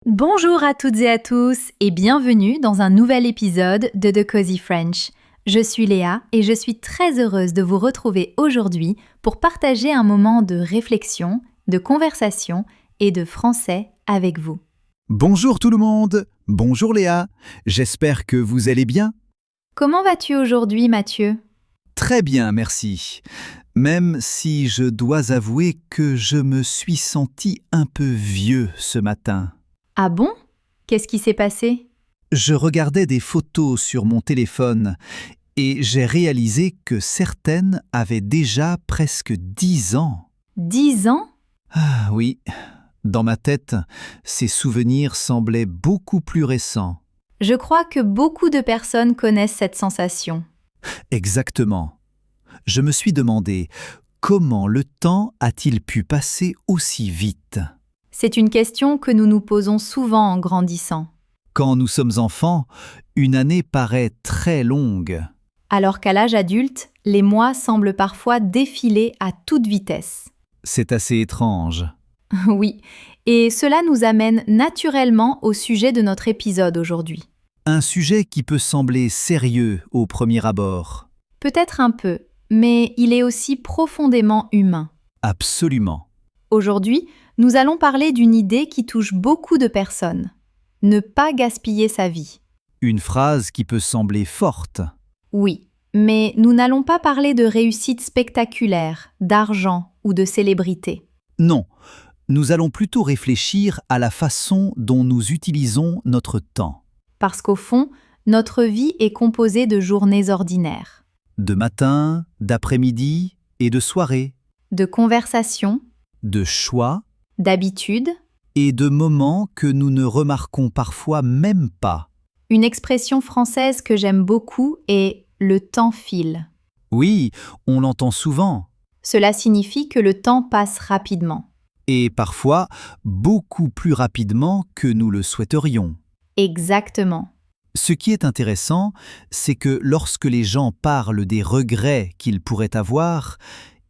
Bonjour à toutes et à tous et bienvenue dans un nouvel épisode de The Cozy French. Je suis Léa et je suis très heureuse de vous retrouver aujourd'hui pour partager un moment de réflexion, de conversation et de français avec vous. Bonjour tout le monde, bonjour Léa, j'espère que vous allez bien. Comment vas-tu aujourd'hui, Mathieu ? Très bien, merci. Même si je dois avouer que je me suis senti un peu vieux ce matin. Ah bon ? Qu'est-ce qui s'est passé ? Je regardais des photos sur mon téléphone et j'ai réalisé que certaines avaient déjà presque 10 ans. 10 ans ? Ah oui, dans ma tête, ces souvenirs semblaient beaucoup plus récents. Je crois que beaucoup de personnes connaissent cette sensation. Exactement. Je me suis demandé comment le temps a-t-il pu passer aussi vite ? C'est une question que nous nous posons souvent en grandissant. Quand nous sommes enfants, une année paraît très longue. Alors qu'à l'âge adulte, les mois semblent parfois défiler à toute vitesse. C'est assez étrange. Oui, et cela nous amène naturellement au sujet de notre épisode aujourd'hui. Un sujet qui peut sembler sérieux au premier abord. Peut-être un peu, mais il est aussi profondément humain. Absolument. Aujourd'hui, nous allons parler d'une idée qui touche beaucoup de personnes. Ne pas gaspiller sa vie. Une phrase qui peut sembler forte. Oui, mais nous n'allons pas parler de réussite spectaculaire, d'argent ou de célébrité. Non, nous allons plutôt réfléchir à la façon dont nous utilisons notre temps. Parce qu'au fond, notre vie est composée de journées ordinaires, De matin, d'après-midi et de soirée. de conversations, De choix d'habitudes. et de moments que nous ne remarquons parfois même pas. Une expression française que j'aime beaucoup est « le temps file Oui, on l'entend souvent, ». Cela signifie que le temps passe rapidement. et parfois beaucoup plus rapidement que nous le souhaiterions. Exactement. Ce qui est intéressant, c'est que lorsque les gens parlent des regrets qu'ils pourraient avoir,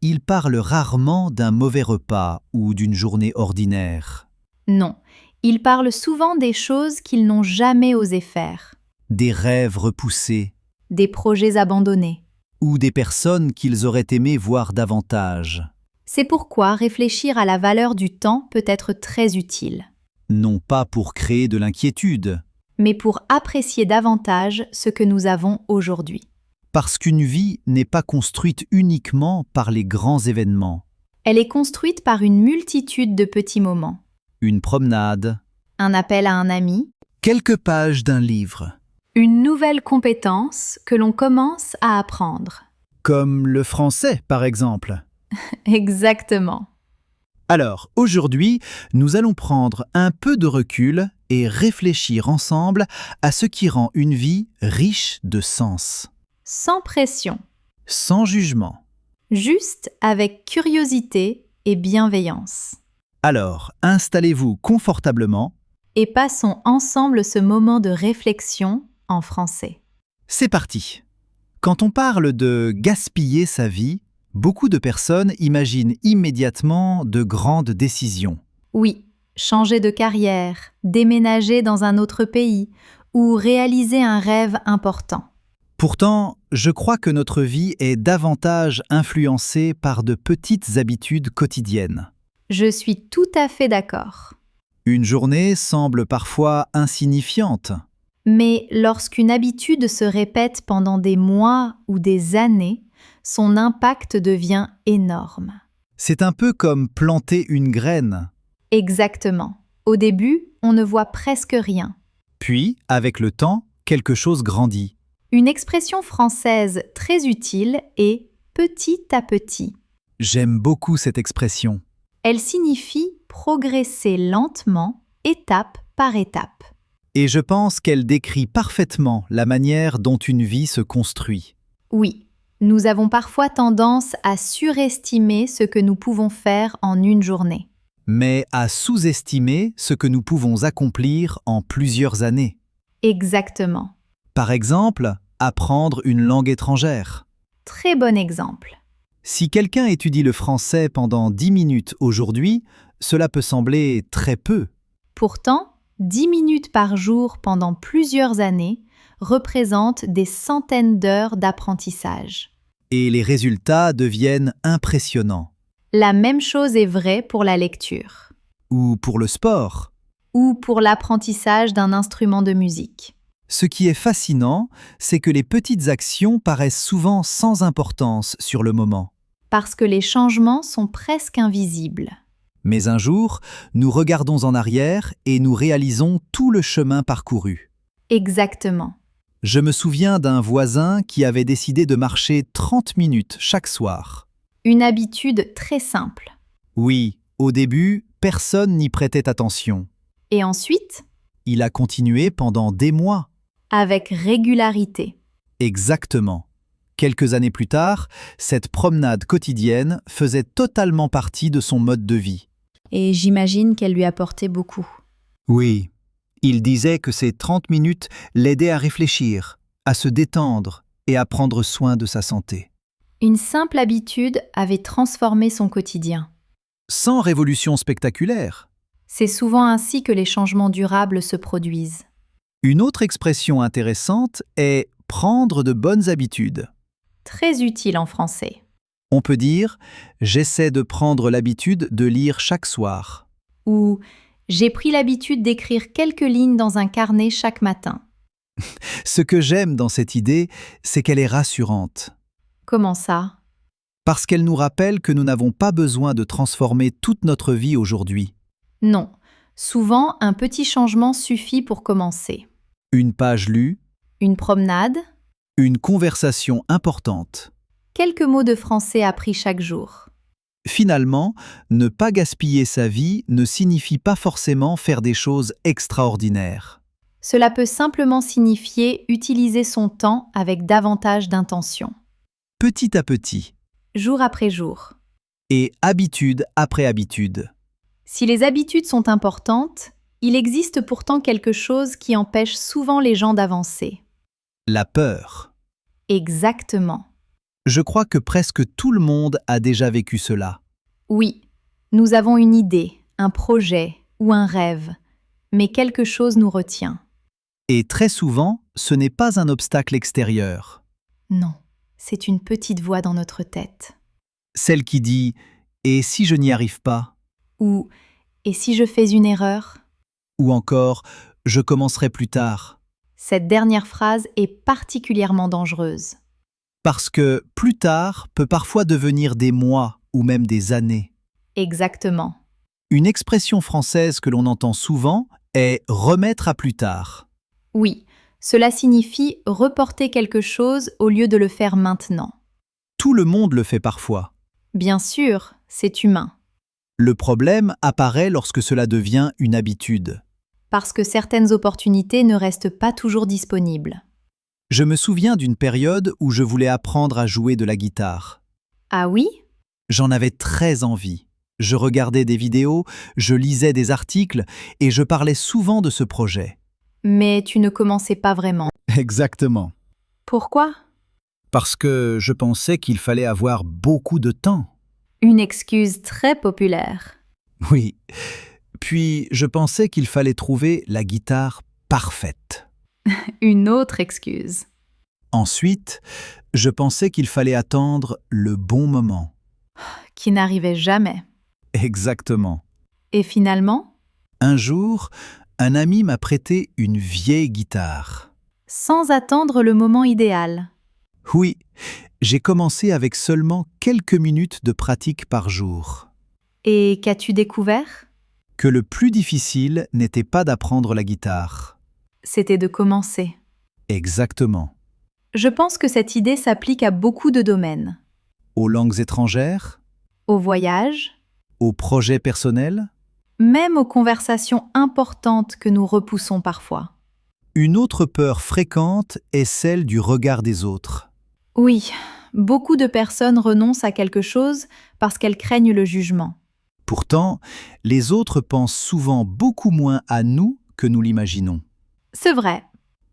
ils parlent rarement d'un mauvais repas ou d'une journée ordinaire, Non, ils parlent souvent des choses qu'ils n'ont jamais osé faire, des rêves repoussés des projets abandonnés. ou des personnes qu'ils auraient aimé voir davantage. C'est pourquoi réfléchir à la valeur du temps peut être très utile, Non pas pour créer de l'inquiétude, mais pour apprécier davantage ce que nous avons aujourd'hui. parce qu'une vie n'est pas construite uniquement par les grands événements. Elle est construite par une multitude de petits moments. Une promenade, Un appel à un ami, quelques pages d'un livre, une nouvelle compétence que l'on commence à apprendre. comme le français par exemple. Exactement. Alors, aujourd'hui, nous allons prendre un peu de recul et réfléchir ensemble à ce qui rend une vie riche de sens, Sans pression, sans jugement. juste avec curiosité et bienveillance. Alors, installez-vous confortablement. Et passons ensemble ce moment de réflexion en français. C'est parti. Quand on parle de gaspiller sa vie, beaucoup de personnes imaginent immédiatement de grandes décisions. Oui, changer de carrière, déménager dans un autre pays ou réaliser un rêve important. Pourtant, je crois que notre vie est davantage influencée par de petites habitudes quotidiennes. Je suis tout à fait d'accord. Une journée semble parfois insignifiante, Mais lorsqu'une habitude se répète pendant des mois ou des années, son impact devient énorme. c'est un peu comme planter une graine. Exactement. Au début, on ne voit presque rien. Puis, avec le temps, quelque chose grandit. Une expression française très utile est « petit à petit ». J'aime beaucoup cette expression. Elle signifie progresser lentement, étape par étape. Et je pense qu'elle décrit parfaitement la manière dont une vie se construit. Oui, nous avons parfois tendance à surestimer ce que nous pouvons faire en une journée. Mais à sous-estimer ce que nous pouvons accomplir en plusieurs années. Exactement. Par exemple, apprendre une langue étrangère. Très bon exemple. Si quelqu'un étudie le français pendant 10 minutes aujourd'hui, cela peut sembler très peu. Pourtant, 10 minutes par jour pendant plusieurs années représentent des centaines d'heures d'apprentissage. Et les résultats deviennent impressionnants. La même chose est vraie pour la lecture Ou pour le sport. ou pour l'apprentissage d'un instrument de musique. Ce qui est fascinant, c'est que les petites actions paraissent souvent sans importance sur le moment. Parce que les changements sont presque invisibles. Mais un jour, nous regardons en arrière et nous réalisons tout le chemin parcouru. Exactement. Je me souviens d'un voisin qui avait décidé de marcher 30 minutes chaque soir. Une habitude très simple. Oui, au début, personne n'y prêtait attention. Et ensuite, Il a continué pendant des mois. avec régularité. Exactement. Quelques années plus tard, cette promenade quotidienne faisait totalement partie de son mode de vie. Et j'imagine qu'elle lui apportait beaucoup. Oui, il disait que ces 30 minutes l'aidaient à réfléchir, à se détendre et à prendre soin de sa santé. Une simple habitude avait transformé son quotidien. Sans révolution spectaculaire. C'est souvent ainsi que les changements durables se produisent. Une autre expression intéressante est « prendre de bonnes habitudes ». Très utile en français. On peut dire « j'essaie de prendre l'habitude de lire chaque soir Ou j'ai pris l'habitude d'écrire quelques lignes dans un carnet chaque matin. ». Ce que j'aime dans cette idée, c'est qu'elle est rassurante. Comment ça? Parce qu'elle nous rappelle que nous n'avons pas besoin de transformer toute notre vie aujourd'hui. Non. Souvent, un petit changement suffit pour commencer. Une page lue, Une promenade, une conversation importante. quelques mots de français appris chaque jour. Finalement, ne pas gaspiller sa vie ne signifie pas forcément faire des choses extraordinaires. Cela peut simplement signifier utiliser son temps avec davantage d'intention. Petit à petit, Jour après jour. et habitude après habitude. Si les habitudes sont importantes, il existe pourtant quelque chose qui empêche souvent les gens d'avancer. La peur. Exactement. Je crois que presque tout le monde a déjà vécu cela. Oui, nous avons une idée, un projet ou un rêve, mais quelque chose nous retient. Et très souvent, ce n'est pas un obstacle extérieur. Non, c'est une petite voix dans notre tête. Celle qui dit « et si je n'y arrive pas ?» Ou « et si je fais une erreur ?» ou encore « je commencerai plus tard ». Cette dernière phrase est particulièrement dangereuse. Parce que plus tard peut parfois devenir des mois ou même des années. Exactement. Une expression française que l'on entend souvent est « remettre à plus tard Oui, cela signifie reporter quelque chose au lieu de le faire maintenant. ». Tout le monde le fait parfois. Bien sûr, c'est humain. Le problème apparaît lorsque cela devient une habitude. Parce que certaines opportunités ne restent pas toujours disponibles. Je me souviens d'une période où je voulais apprendre à jouer de la guitare. Ah oui? J'en avais très envie. Je regardais des vidéos, je lisais des articles et je parlais souvent de ce projet. Mais tu ne commençais pas vraiment. Exactement. Pourquoi? Parce que je pensais qu'il fallait avoir beaucoup de temps. Une excuse très populaire. Oui. Puis je pensais qu'il fallait trouver la guitare parfaite. Une autre excuse. Ensuite, je pensais qu'il fallait attendre le bon moment. Qui n'arrivait jamais. Exactement. Et finalement, Un jour, un ami m'a prêté une vieille guitare. sans attendre le moment idéal. Oui, j'ai commencé avec seulement quelques minutes de pratique par jour. Et qu'as-tu découvert? Que le plus difficile n'était pas d'apprendre la guitare. C'était de commencer. Exactement. Je pense que cette idée s'applique à beaucoup de domaines. Aux langues étrangères, Au voyage, aux projets personnels. même aux conversations importantes que nous repoussons parfois. Une autre peur fréquente est celle du regard des autres. Oui, beaucoup de personnes renoncent à quelque chose parce qu'elles craignent le jugement. Pourtant, les autres pensent souvent beaucoup moins à nous que nous l'imaginons. C'est vrai.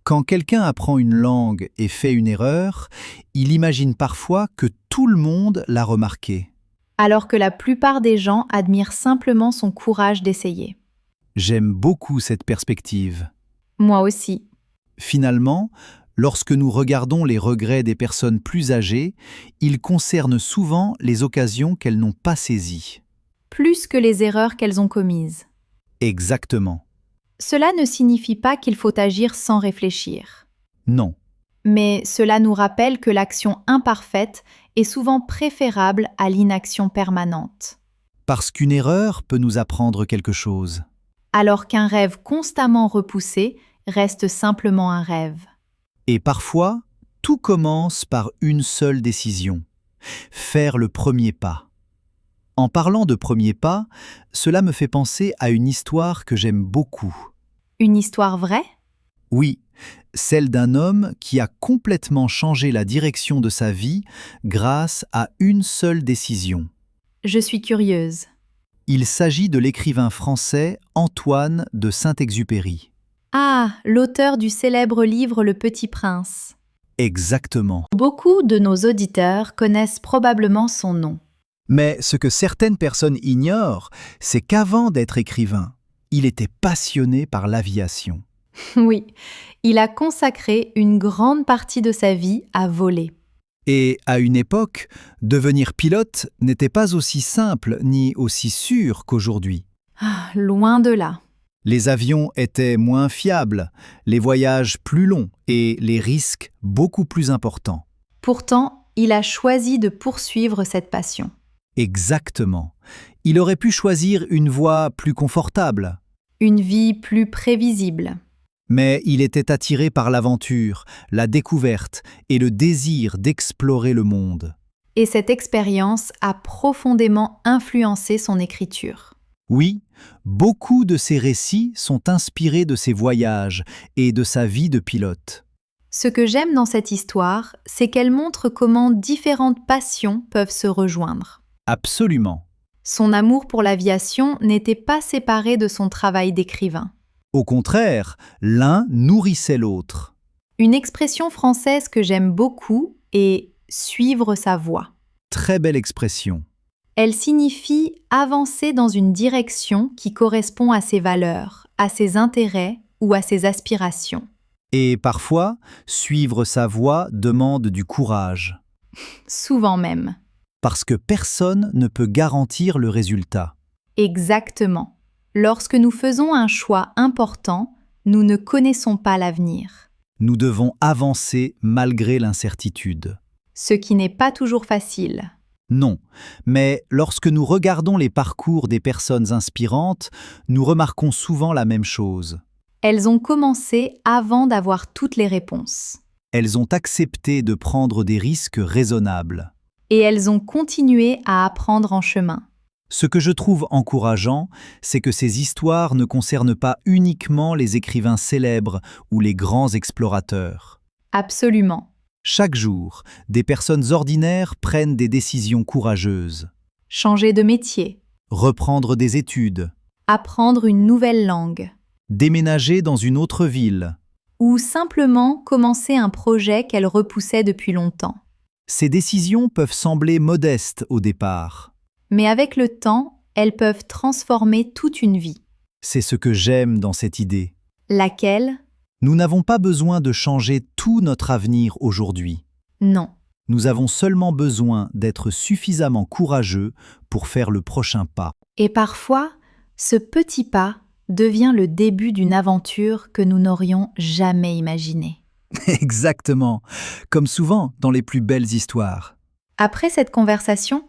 Quand quelqu'un apprend une langue et fait une erreur, il imagine parfois que tout le monde l'a remarqué. Alors que la plupart des gens admirent simplement son courage d'essayer. J'aime beaucoup cette perspective. Moi aussi. Finalement, lorsque nous regardons les regrets des personnes plus âgées, ils concernent souvent les occasions qu'elles n'ont pas saisies. Plus que les erreurs qu'elles ont commises. Exactement. Cela ne signifie pas qu'il faut agir sans réfléchir. Non. Mais cela nous rappelle que l'action imparfaite est souvent préférable à l'inaction permanente. Parce qu'une erreur peut nous apprendre quelque chose. Alors qu'un rêve constamment repoussé reste simplement un rêve. Et parfois, tout commence par une seule décision. Faire le premier pas. En parlant de premier pas, cela me fait penser à une histoire que j'aime beaucoup. Une histoire vraie? Oui, celle d'un homme qui a complètement changé la direction de sa vie grâce à une seule décision. Je suis curieuse. Il s'agit de l'écrivain français Antoine de Saint-Exupéry. Ah, l'auteur du célèbre livre Le Petit Prince. Exactement. Beaucoup de nos auditeurs connaissent probablement son nom. Mais ce que certaines personnes ignorent, c'est qu'avant d'être écrivain, il était passionné par l'aviation. Oui, il a consacré une grande partie de sa vie à voler. Et à une époque, devenir pilote n'était pas aussi simple ni aussi sûr qu'aujourd'hui. Ah, loin de là. Les avions étaient moins fiables, les voyages plus longs et les risques beaucoup plus importants. Pourtant, il a choisi de poursuivre cette passion. Exactement. Il aurait pu choisir une voie plus confortable. Une vie plus prévisible. Mais il était attiré par l'aventure, la découverte et le désir d'explorer le monde. Et cette expérience a profondément influencé son écriture. Oui, beaucoup de ses récits sont inspirés de ses voyages et de sa vie de pilote. Ce que j'aime dans cette histoire, c'est qu'elle montre comment différentes passions peuvent se rejoindre. Absolument. Son amour pour l'aviation n'était pas séparé de son travail d'écrivain. Au contraire, l'un nourrissait l'autre. Une expression française que j'aime beaucoup est « suivre sa voie ». Très belle expression. Elle signifie avancer dans une direction qui correspond à ses valeurs, à ses intérêts ou à ses aspirations. Et parfois, suivre sa voie demande du courage. Souvent même. Parce que personne ne peut garantir le résultat. Exactement. Lorsque nous faisons un choix important, nous ne connaissons pas l'avenir. Nous devons avancer malgré l'incertitude. Ce qui n'est pas toujours facile. Non, mais lorsque nous regardons les parcours des personnes inspirantes, nous remarquons souvent la même chose. Elles ont commencé avant d'avoir toutes les réponses. Elles ont accepté de prendre des risques raisonnables. Et elles ont continué à apprendre en chemin. Ce que je trouve encourageant, c'est que ces histoires ne concernent pas uniquement les écrivains célèbres ou les grands explorateurs. Absolument. Chaque jour, des personnes ordinaires prennent des décisions courageuses. Changer de métier. Reprendre des études. Apprendre une nouvelle langue. Déménager dans une autre ville. Ou simplement commencer un projet qu'elles repoussaient depuis longtemps. Ces décisions peuvent sembler modestes au départ. Mais avec le temps, elles peuvent transformer toute une vie. C'est ce que j'aime dans cette idée. Laquelle? Nous n'avons pas besoin de changer tout notre avenir aujourd'hui. Non. Nous avons seulement besoin d'être suffisamment courageux pour faire le prochain pas. Et parfois, ce petit pas devient le début d'une aventure que nous n'aurions jamais imaginée. Exactement, comme souvent dans les plus belles histoires. Après cette conversation,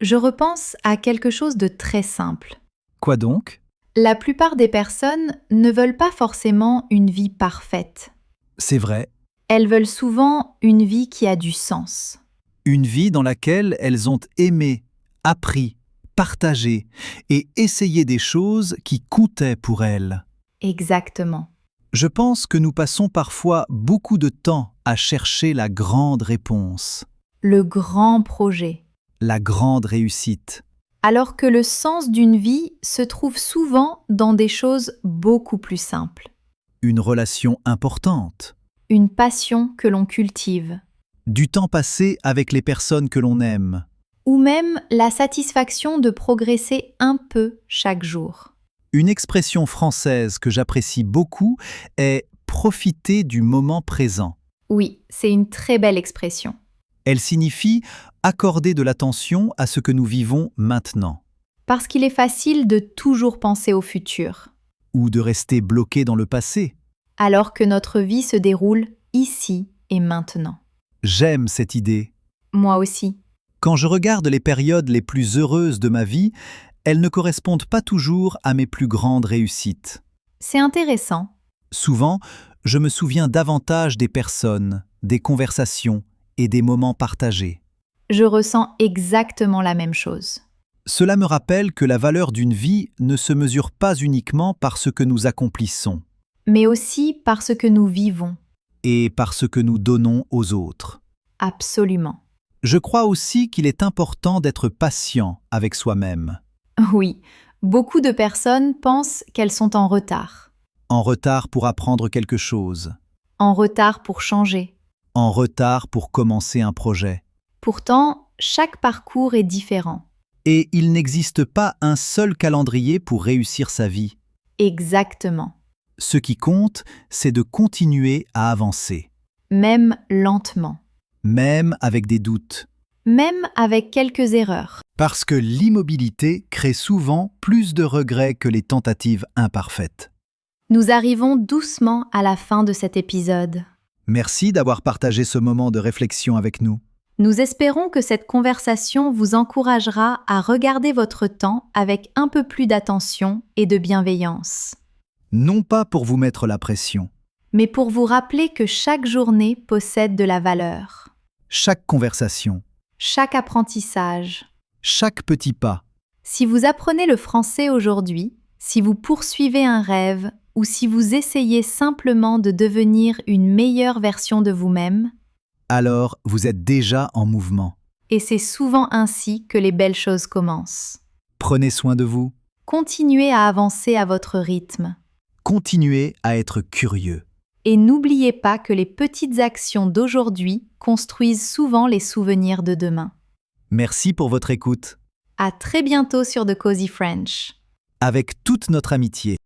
je repense à quelque chose de très simple. Quoi donc? La plupart des personnes ne veulent pas forcément une vie parfaite. C'est vrai. Elles veulent souvent une vie qui a du sens. Une vie dans laquelle elles ont aimé, appris, partagé et essayé des choses qui comptaient pour elles. Exactement. Je pense que nous passons parfois beaucoup de temps à chercher la grande réponse, Le grand projet. la grande réussite. Alors que le sens d'une vie se trouve souvent dans des choses beaucoup plus simples. Une relation importante, Une passion que l'on cultive. du temps passé avec les personnes que l'on aime. Ou même la satisfaction de progresser un peu chaque jour. Une expression française que j'apprécie beaucoup est « profiter du moment présent ». Oui, c'est une très belle expression. Elle signifie accorder de l'attention à ce que nous vivons maintenant, Parce qu'il est facile de toujours penser au futur, ou de rester bloqué dans le passé. alors que notre vie se déroule ici et maintenant. J'aime cette idée. Moi aussi. Quand je regarde les périodes les plus heureuses de ma vie, elles ne correspondent pas toujours à mes plus grandes réussites. C'est intéressant. Souvent, je me souviens davantage des personnes, des conversations et des moments partagés. Je ressens exactement la même chose. Cela me rappelle que la valeur d'une vie ne se mesure pas uniquement par ce que nous accomplissons Mais aussi parce que nous vivons. et par ce que nous donnons aux autres. Absolument. Je crois aussi qu'il est important d'être patient avec soi-même, Oui, beaucoup de personnes pensent qu'elles sont en retard. en retard pour apprendre quelque chose, En retard pour changer. en retard pour commencer un projet. Pourtant, chaque parcours est différent. Et il n'existe pas un seul calendrier pour réussir sa vie. Exactement. Ce qui compte, c'est de continuer à avancer, Même lentement. même avec des doutes. Même avec quelques erreurs. Parce que l'immobilité crée souvent plus de regrets que les tentatives imparfaites. Nous arrivons doucement à la fin de cet épisode. Merci d'avoir partagé ce moment de réflexion avec nous. Nous espérons que cette conversation vous encouragera à regarder votre temps avec un peu plus d'attention et de bienveillance. Non pas pour vous mettre la pression. Mais pour vous rappeler que chaque journée possède de la valeur. Chaque conversation, Chaque apprentissage. chaque petit pas, Si vous apprenez le français aujourd'hui, si vous poursuivez un rêve ou si vous essayez simplement de devenir une meilleure version de vous-même, alors vous êtes déjà en mouvement. et c'est souvent ainsi que les belles choses commencent. Prenez soin de vous. Continuez à avancer à votre rythme. Continuez à être curieux. Et n'oubliez pas que les petites actions d'aujourd'hui construisent souvent les souvenirs de demain. Merci pour votre écoute. À très bientôt sur The Cozy French. Avec toute notre amitié.